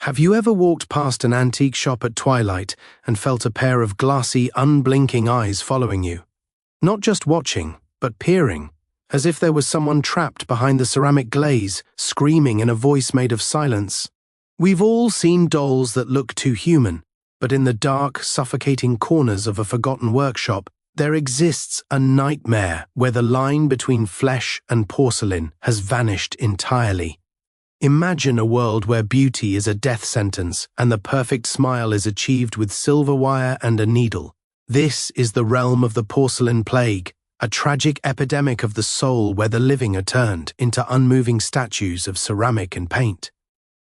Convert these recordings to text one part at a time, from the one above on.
Have you ever walked past an antique shop at twilight and felt a pair of glassy, unblinking eyes following you? Not just watching, but peering, as if there was someone trapped behind the ceramic glaze, screaming in a voice made of silence. We've all seen dolls that look too human, but in the dark, suffocating corners of a forgotten workshop, there exists a nightmare where the line between flesh and porcelain has vanished entirely. Imagine a world where beauty is a death sentence and the perfect smile is achieved with silver wire and a needle. This is the realm of the porcelain plague, a tragic epidemic of the soul where the living are turned into unmoving statues of ceramic and paint.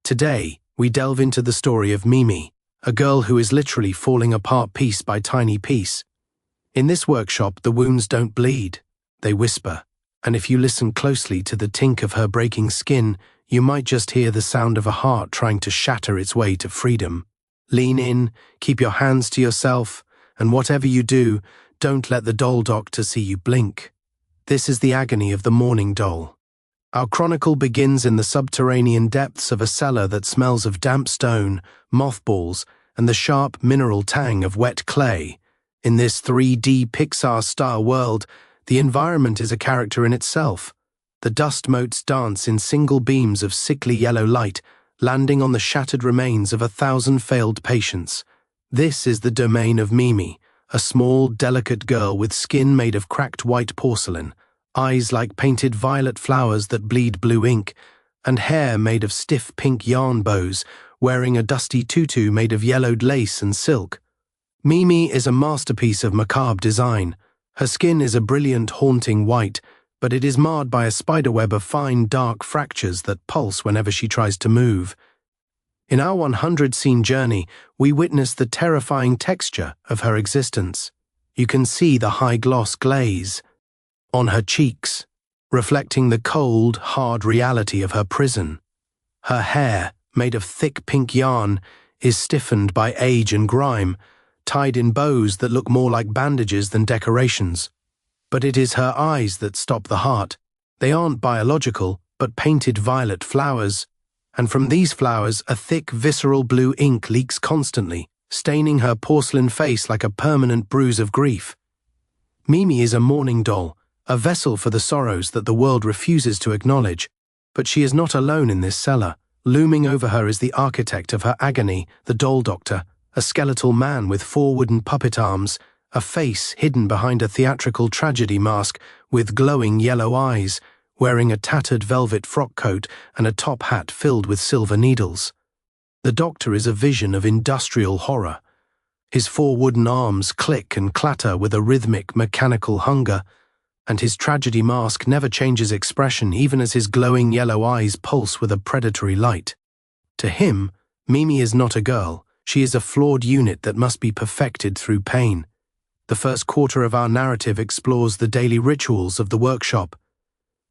Today, we delve into the story of Mimi, a girl who is literally falling apart piece by tiny piece. In this workshop, the wounds don't bleed, they whisper, and if you listen closely to the tink of her breaking skin, you might just hear the sound of a heart trying to shatter its way to freedom. Lean in, keep your hands to yourself, and whatever you do, don't let the doll doctor see you blink. This is the agony of the mourning doll. Our chronicle begins in the subterranean depths of a cellar that smells of damp stone, mothballs, and the sharp mineral tang of wet clay. In this 3D Pixar-style world, the environment is a character in itself. The dust motes dance in single beams of sickly yellow light, landing on the shattered remains of 1,000 failed patients. This is the domain of Mimi, a small, delicate girl with skin made of cracked white porcelain, eyes like painted violet flowers that bleed blue ink, and hair made of stiff pink yarn bows, wearing a dusty tutu made of yellowed lace and silk. Mimi is a masterpiece of macabre design. Her skin is a brilliant, haunting white, but it is marred by a spiderweb of fine, dark fractures that pulse whenever she tries to move. In our 100-scene journey, we witness the terrifying texture of her existence. You can see the high-gloss glaze on her cheeks, reflecting the cold, hard reality of her prison. Her hair, made of thick pink yarn, is stiffened by age and grime, tied in bows that look more like bandages than decorations. But it is her eyes that stop the heart. They aren't biological, but painted violet flowers. And from these flowers, a thick, visceral blue ink leaks constantly, staining her porcelain face like a permanent bruise of grief. Mimi is a mourning doll, a vessel for the sorrows that the world refuses to acknowledge. But she is not alone in this cellar. Looming over her is the architect of her agony, the doll doctor, a skeletal man with 4 wooden puppet arms, a face hidden behind a theatrical tragedy mask with glowing yellow eyes, wearing a tattered velvet frock coat and a top hat filled with silver needles. The doctor is a vision of industrial horror. His 4 wooden arms click and clatter with a rhythmic, mechanical hunger, and his tragedy mask never changes expression even as his glowing yellow eyes pulse with a predatory light. To him, Mimi is not a girl. She is a flawed unit that must be perfected through pain. The first quarter of our narrative explores the daily rituals of the workshop.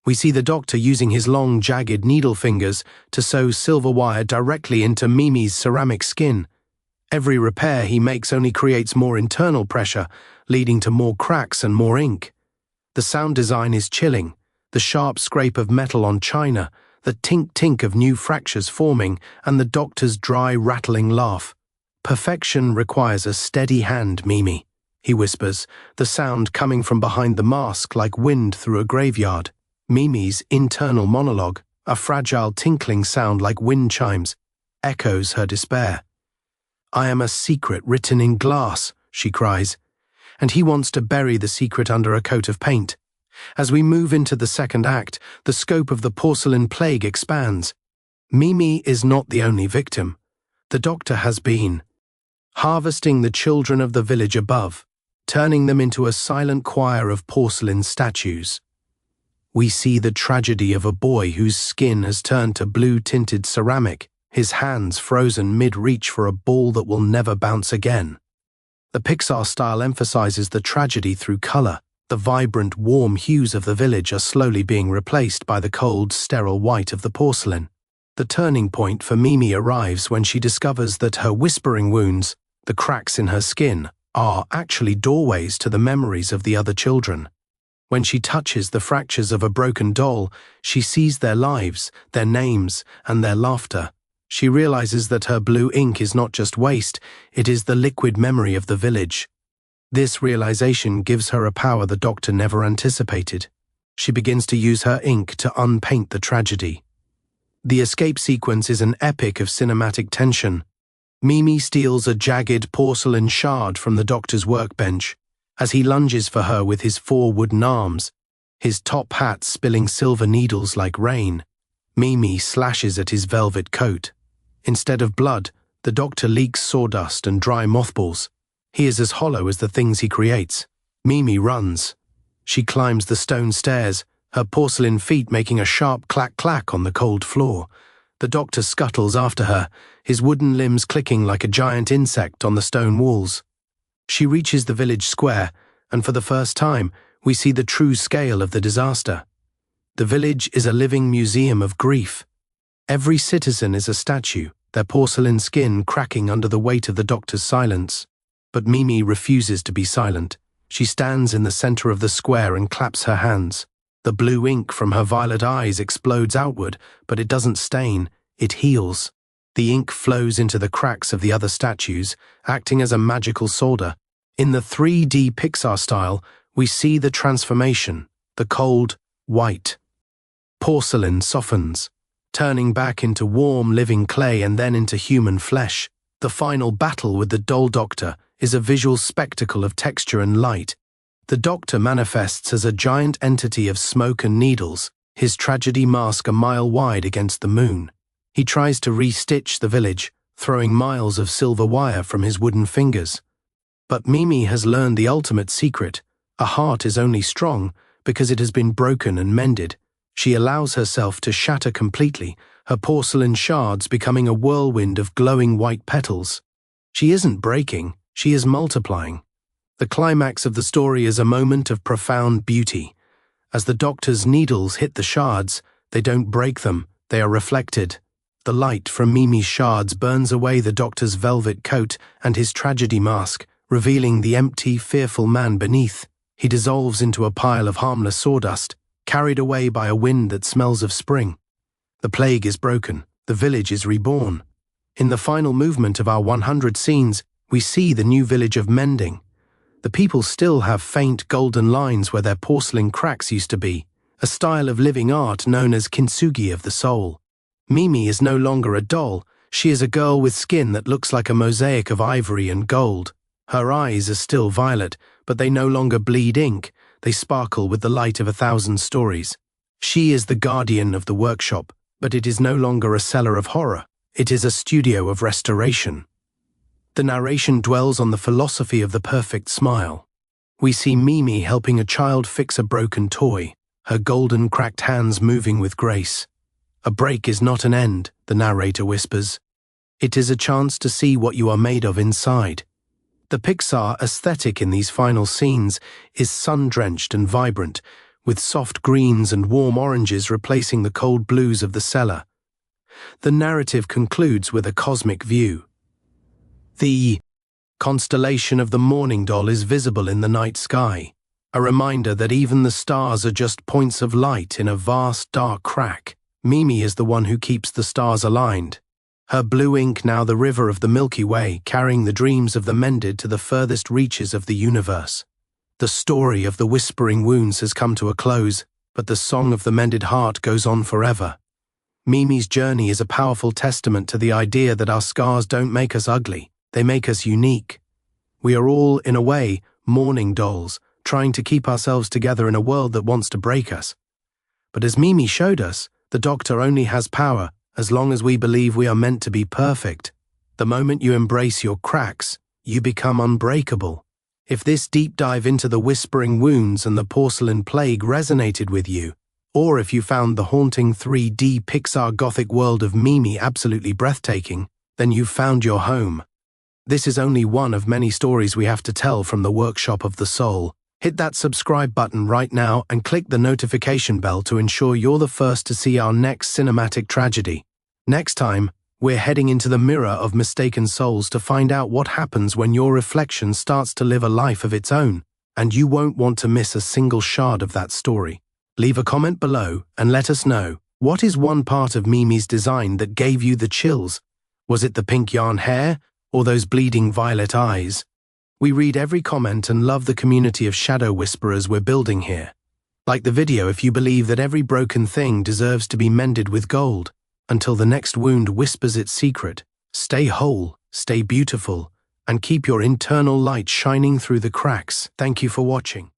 We see the doctor using his long, jagged needle fingers to sew silver wire directly into Mimi's ceramic skin. Every repair he makes only creates more internal pressure, leading to more cracks and more ink. The sound design is chilling, the sharp scrape of metal on china, the tink-tink of new fractures forming, and the doctor's dry, rattling laugh. Perfection requires a steady hand, Mimi, he whispers, the sound coming from behind the mask like wind through a graveyard. Mimi's internal monologue, a fragile tinkling sound like wind chimes, echoes her despair. "I am a secret written in glass," she cries, and he wants to bury the secret under a coat of paint. As we move into the second act, the scope of the porcelain plague expands. Mimi is not the only victim. The doctor has been harvesting the children of the village above, turning them into a silent choir of porcelain statues. We see the tragedy of a boy whose skin has turned to blue-tinted ceramic, his hands frozen mid-reach for a ball that will never bounce again. The Pixar style emphasizes the tragedy through color. The vibrant, warm hues of the village are slowly being replaced by the cold, sterile white of the porcelain. The turning point for Mimi arrives when she discovers that her whispering wounds, the cracks in her skin, are actually doorways to the memories of the other children. When she touches the fractures of a broken doll, she sees their lives, their names, and their laughter. She realizes that her blue ink is not just waste, it is the liquid memory of the village. This realization gives her a power the Doctor never anticipated. She begins to use her ink to unpaint the tragedy. The escape sequence is an epic of cinematic tension. Mimi steals a jagged porcelain shard from the Doctor's workbench as he lunges for her with his 4 wooden arms, his top hat spilling silver needles like rain. Mimi slashes at his velvet coat. Instead of blood, the Doctor leaks sawdust and dry mothballs. He is as hollow as the things he creates. Mimi runs. She climbs the stone stairs, her porcelain feet making a sharp clack-clack on the cold floor. The Doctor scuttles after her, his wooden limbs clicking like a giant insect on the stone walls. She reaches the village square, and for the first time, we see the true scale of the disaster. The village is a living museum of grief. Every citizen is a statue, their porcelain skin cracking under the weight of the Doctor's silence. But Mimi refuses to be silent. She stands in the center of the square and claps her hands. The blue ink from her violet eyes explodes outward, but it doesn't stain, it heals. The ink flows into the cracks of the other statues, acting as a magical solder. In the 3D Pixar style, we see the transformation, the cold, white porcelain softens, turning back into warm, living clay and then into human flesh. The final battle with the doll Doctor is a visual spectacle of texture and light. The Doctor manifests as a giant entity of smoke and needles, his tragedy mask a mile wide against the moon. He tries to re-stitch the village, throwing miles of silver wire from his wooden fingers. But Mimi has learned the ultimate secret. A heart is only strong because it has been broken and mended. She allows herself to shatter completely, her porcelain shards becoming a whirlwind of glowing white petals. She isn't breaking, she is multiplying. The climax of the story is a moment of profound beauty. As the Doctor's needles hit the shards, they don't break them, they are reflected. The light from Mimi's shards burns away the Doctor's velvet coat and his tragedy mask, revealing the empty, fearful man beneath. He dissolves into a pile of harmless sawdust, carried away by a wind that smells of spring. The plague is broken, the village is reborn. In the final movement of our 100 scenes, we see the new village of Mending. The people still have faint golden lines where their porcelain cracks used to be, a style of living art known as kintsugi of the soul. Mimi is no longer a doll, she is a girl with skin that looks like a mosaic of ivory and gold. Her eyes are still violet, but they no longer bleed ink, they sparkle with the light of 1,000 stories. She is the guardian of the workshop, but it is no longer a cellar of horror, it is a studio of restoration. The narration dwells on the philosophy of the perfect smile. We see Mimi helping a child fix a broken toy, her golden cracked hands moving with grace. A break is not an end, the narrator whispers. It is a chance to see what you are made of inside. The Pixar aesthetic in these final scenes is sun-drenched and vibrant, with soft greens and warm oranges replacing the cold blues of the cellar. The narrative concludes with a cosmic view. The constellation of the Mourning Doll is visible in the night sky, a reminder that even the stars are just points of light in a vast dark crack. Mimi is the one who keeps the stars aligned. Her blue ink now the river of the Milky Way, carrying the dreams of the mended to the furthest reaches of the universe. The story of the whispering wounds has come to a close, but the song of the mended heart goes on forever. Mimi's journey is a powerful testament to the idea that our scars don't make us ugly, they make us unique. We are all, in a way, mourning dolls, trying to keep ourselves together in a world that wants to break us. But as Mimi showed us, the Doctor only has power as long as we believe we are meant to be perfect. The moment you embrace your cracks, you become unbreakable. If this deep dive into the whispering wounds and the porcelain plague resonated with you, or if you found the haunting 3D Pixar Gothic world of Mimi absolutely breathtaking, then you've found your home. This is only one of many stories we have to tell from the workshop of the soul. Hit that subscribe button right now and click the notification bell to ensure you're the first to see our next cinematic tragedy. Next time, we're heading into the mirror of mistaken souls to find out what happens when your reflection starts to live a life of its own, and you won't want to miss a single shard of that story. Leave a comment below and let us know, What is one part of Mimi's design that gave you the chills? Was it the pink yarn hair or those bleeding violet eyes? We read every comment and love the community of shadow whisperers we're building here. Like the video if you believe that every broken thing deserves to be mended with gold. Until the next wound whispers its secret, stay whole, stay beautiful, and keep your internal light shining through the cracks. Thank you for watching.